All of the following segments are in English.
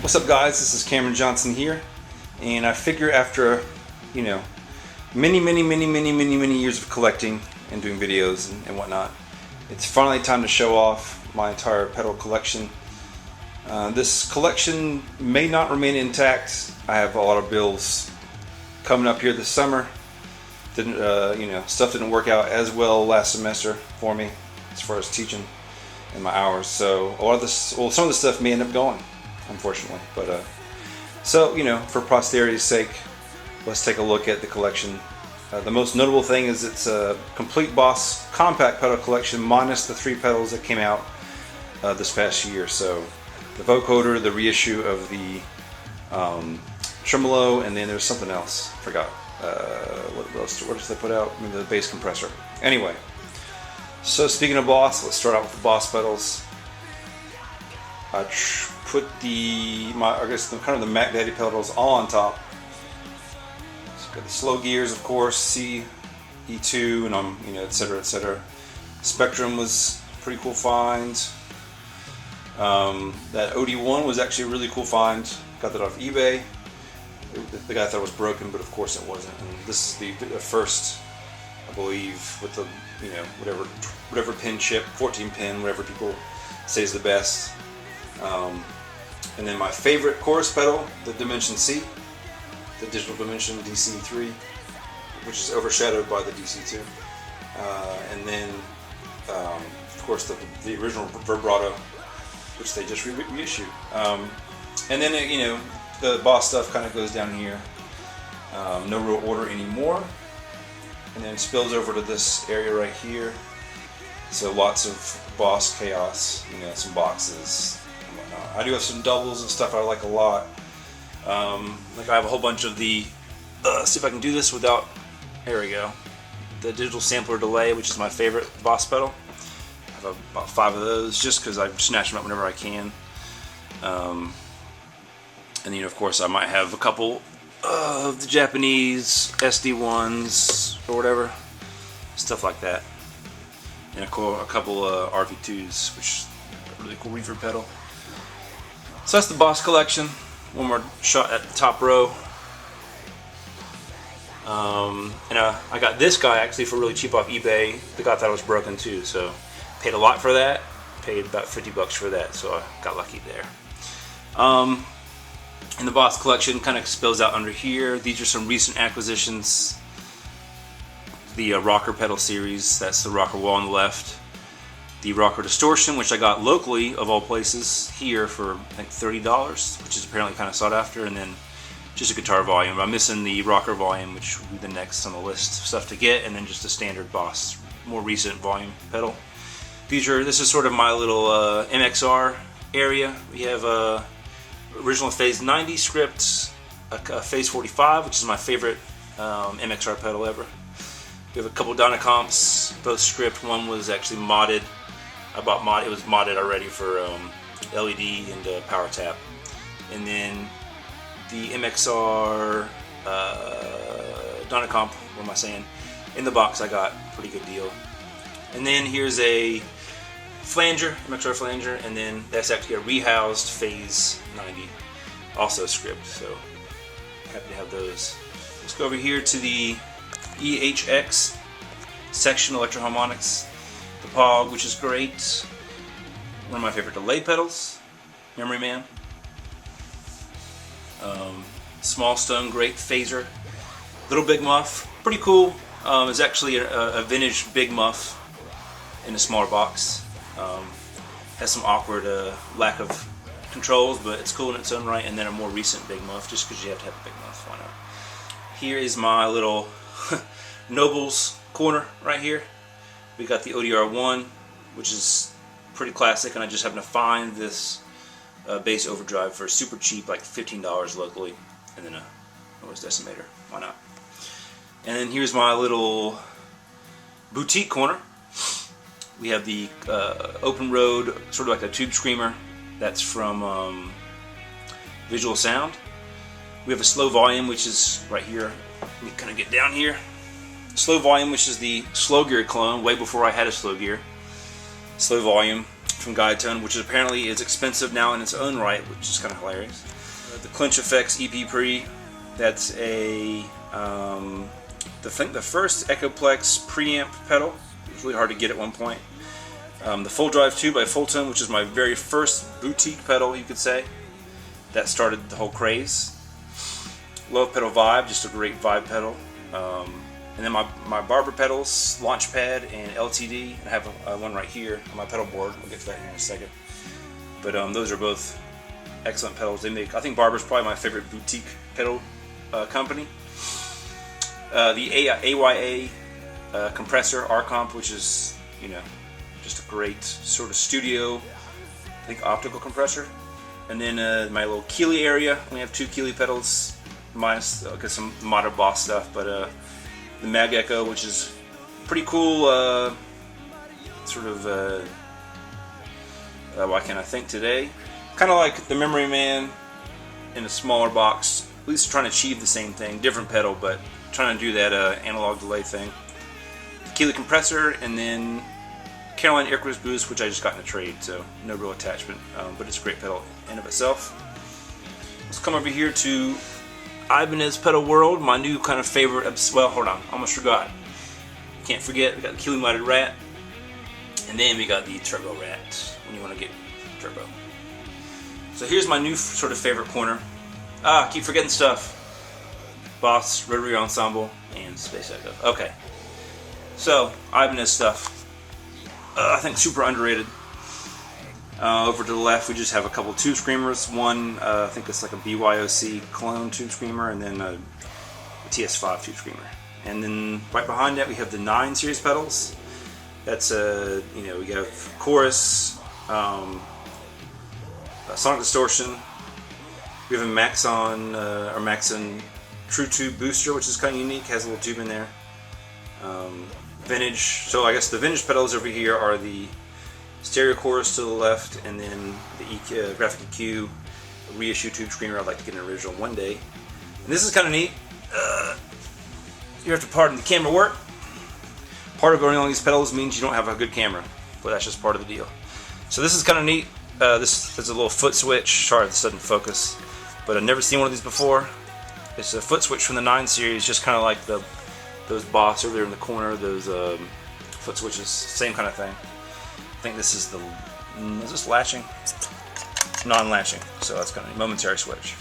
What's up, guys? This is Cameron Johnson here, and I figure after, many years of collecting and doing videos and whatnot, it's finally time to show off my entire pedal collection. This collection may not remain intact. I have a lot of bills coming up here this summer. Stuff didn't work out as well last semester for me as far as teaching and my hours. So a lot of this, some of the stuff may end up going, unfortunately. But for posterity's sake, let's take a look at the collection. The most notable thing is it's a complete Boss compact pedal collection minus the 3 pedals that came out this past year. So the vocoder, the reissue of the tremolo, and then there's something else. Forgot. What else did they put out? Maybe the bass compressor. Anyway, so speaking of Boss, let's start out with the Boss pedals. I put the Mac Daddy pedals all on top. So got the slow gears, of course, C, E2, and etc. Spectrum was a pretty cool find. That OD1 was actually a really cool find. Got that off eBay. The guy thought it was broken, but of course it wasn't. And this is the first, I believe, with the whatever pin chip, 14 pin, whatever people say is the best. And then my favorite chorus pedal, the Dimension C, the Digital Dimension DC3, which is overshadowed by the DC2. And then, of course, the original vibrato, which they just reissued. And then, the Boss stuff kind of goes down here. No real order anymore. And then spills over to this area right here. So lots of Boss chaos, some boxes and whatnot. I do have some doubles and stuff I like a lot. I have a whole bunch of the, see if I can do this without, there we go. The digital sampler delay, which is my favorite Boss pedal. I have about 5 of those just because I snatch them up whenever I can. And then, of course, I might have a couple of the Japanese SD1s or whatever, stuff like that. And a couple RV2s, which is a really cool reverb pedal. So that's the Boss collection. One more shot at the top row. I got this guy actually for really cheap off eBay. The guy thought it was broken too, so paid a lot for that. Paid about $50 for that, so I got lucky there. And the Boss collection kind of spills out under here. These are some recent acquisitions. The Rocker pedal series, that's the Rocker wall on the left. The Rocker Distortion, which I got locally, of all places, here for I think $30, which is apparently kind of sought after. And then just a guitar volume. I'm missing the Rocker volume, which will be the next on the list of stuff to get, and then just a standard Boss, more recent volume pedal. This is sort of my little MXR area. We have original Phase 90 Script, a Phase 45, which is my favorite MXR pedal ever. We have a couple Dynacomps, both Script. One was actually modded. It was modded already for LED and Power Tap. And then the MXR Dynacomp, what am I saying? In the box I got, pretty good deal. And then here's a flanger, MXR flanger, and then that's actually a rehoused Phase 90, also Script, so happy to have those. Let's go over here to the EHX section, Electro Harmonics, the POG, which is great. One of my favorite delay pedals, Memory Man. Small Stone, great phaser. Little Big Muff, pretty cool. It's actually a vintage Big Muff in a smaller box. Has some awkward lack of controls, but it's cool in its own right. And then a more recent Big Muff, just because you have to have a Big Muff. Why not? Here is my little Nobels corner right here. We got the ODR1, which is pretty classic, and I just happened to find this bass overdrive for super cheap, like $15 locally, and then a noise decimator. Why not? And then here's my little boutique corner. We have the Open Road, sort of like a tube screamer. That's from Visual Sound. We have a slow volume, which is right here. Let me kind of get down here. Slow volume, which is the slow gear clone, way before I had a slow gear. Slow volume from Guide Tone, which apparently is expensive now in its own right, which is kind of hilarious. the Clinch Effects EP Pre. That's a the first Echoplex preamp pedal. It was really hard to get at one point. The Full Drive 2 by Fulltone, which is my very first boutique pedal, you could say. That started the whole craze. Love Pedal Vibe, just a great vibe pedal. And then my Barber pedals, Launchpad and LTD. I have one right here on my pedal board. We'll get to that here in a second. But those are both excellent pedals. They make. I think Barber's probably my favorite boutique pedal company. The AYA compressor R-Comp, which is just a great sort of studio, I think, optical compressor. And then my little Keeley area. I only have 2 Keeley pedals, minus some Modern Boss stuff, but the Mag Echo, which is pretty cool. Sort of. Why can't I think today? Kind of like the Memory Man in a smaller box. At least trying to achieve the same thing, different pedal, but trying to do that analog delay thing. The Keeley compressor, and then Caroline Icarus Boost, which I just got in a trade, so no real attachment, but it's a great pedal in of itself. Let's come over here to Ibanez Pedal World, my new kind of favorite. Well, hold on, almost forgot. Can't forget, we got the Keeley Modded Rat, and then we got the Turbo Rat when you want to get turbo. So here's my new sort of favorite corner. I keep forgetting stuff. Boss, Rotary Ensemble, and Space Echo. Okay, so Ibanez stuff. I think super underrated. Over to the left, we just have a couple tube screamers. One, I think it's like a BYOC Klon tube screamer, and then a TS5 tube screamer. And then right behind that, we have the 9 series pedals. That's we have chorus, sonic distortion. We have a Maxon True Tube booster, which is kind of unique. Has a little tube in there. Vintage. So I guess the vintage pedals over here are the stereo chorus to the left, and then the graphic EQ reissue tube screamer. I'd like to get an original one day. And this is kind of neat. You have to pardon the camera work. Part of owning all these pedals means you don't have a good camera, but that's just part of the deal. So this is kind of neat. This is a little foot switch. Sorry, this doesn't focus, but I've never seen one of these before. It's a foot switch from the 9 series, just kind of like those Boss over there in the corner, those foot switches, same kind of thing. I think this is is this latching? Non-latching, so that's kind of a momentary switch.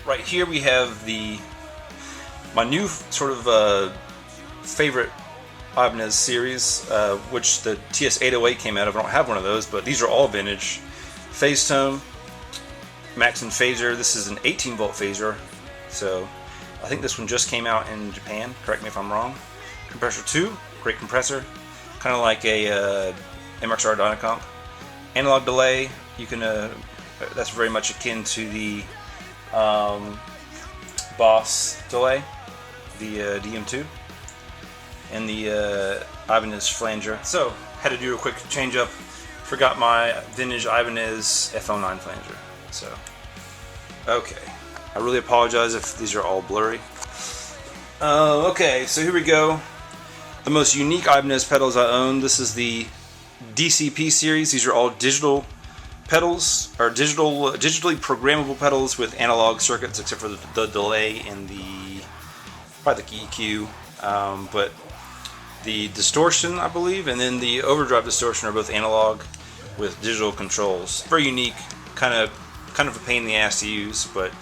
Right here we have my new sort of favorite Ibanez series, which the TS808 came out of. I don't have one of those, but these are all vintage. Phase Tone, Maxon Phaser. This is an 18 volt phaser, so I think this one just came out in Japan. Correct me if I'm wrong. Compressor 2, great compressor, kind of like a MXR Dynacomp. Analog delay, you can that's very much akin to the Boss delay, the DM2, and the Ibanez flanger. So had to do a quick change up. Forgot my vintage Ibanez FL9 flanger. So okay, I really apologize if these are all blurry. Okay, so here we go. The most unique Ibanez pedals I own. This is the DCP series. These are all digital pedals, or digitally programmable pedals with analog circuits, except for the delay and probably the EQ, but the distortion, I believe, and then the overdrive distortion are both analog with digital controls. Very unique, kind of a pain in the ass to use, but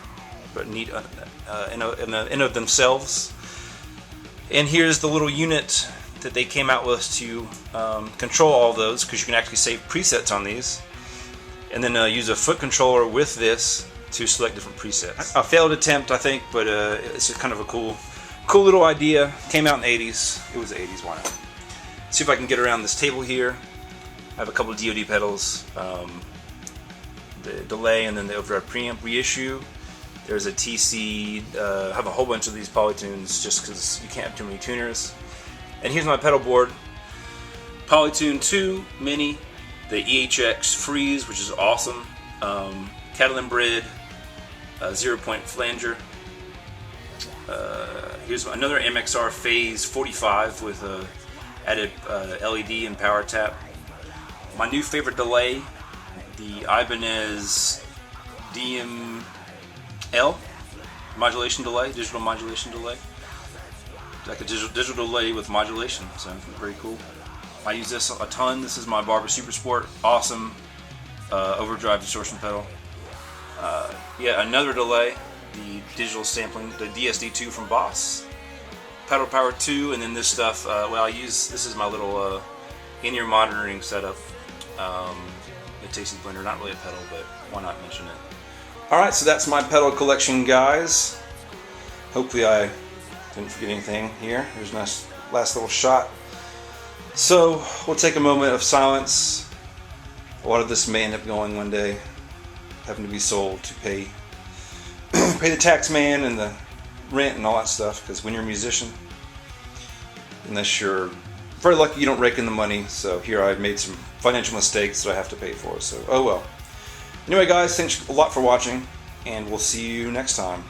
neat in of themselves. And here's the little unit that they came out with to control all those, because you can actually save presets on these, and then use a foot controller with this to select different presets. A failed attempt, I think, but it's kind of a cool little idea. Came out in the 80s. It was the 80s, why not? See if I can get around this table here. I have a couple of DoD pedals, the delay, and then the overdrive preamp reissue. There's a TC, I have a whole bunch of these Polytunes just because you can't have too many tuners. And here's my pedal board. Polytune 2 Mini, the EHX Freeze, which is awesome. Catalan Brid, 0-point flanger. Here's another MXR Phase 45 with added LED and power tap. My new favorite delay, the Ibanez DM L, modulation delay, digital modulation delay. Like a digital delay with modulation, so very cool. I use this a ton. This is my Barber Super Sport, awesome overdrive distortion pedal. Yeah, another delay, the digital sampling, the DSD2 from Boss, pedal power 2, and then this stuff. Well, this is my little in-ear monitoring setup. The Tasty Blender, not really a pedal, but why not mention it? All right, so that's my pedal collection, guys. Hopefully I didn't forget anything here. Here's a nice last little shot. So we'll take a moment of silence. A lot of this may end up going one day, having to be sold to pay the tax man and the rent and all that stuff. Because when you're a musician, unless you're very lucky, you don't rake in the money. So here I've made some financial mistakes that I have to pay for. So oh well. Anyway, guys, thanks a lot for watching, and we'll see you next time.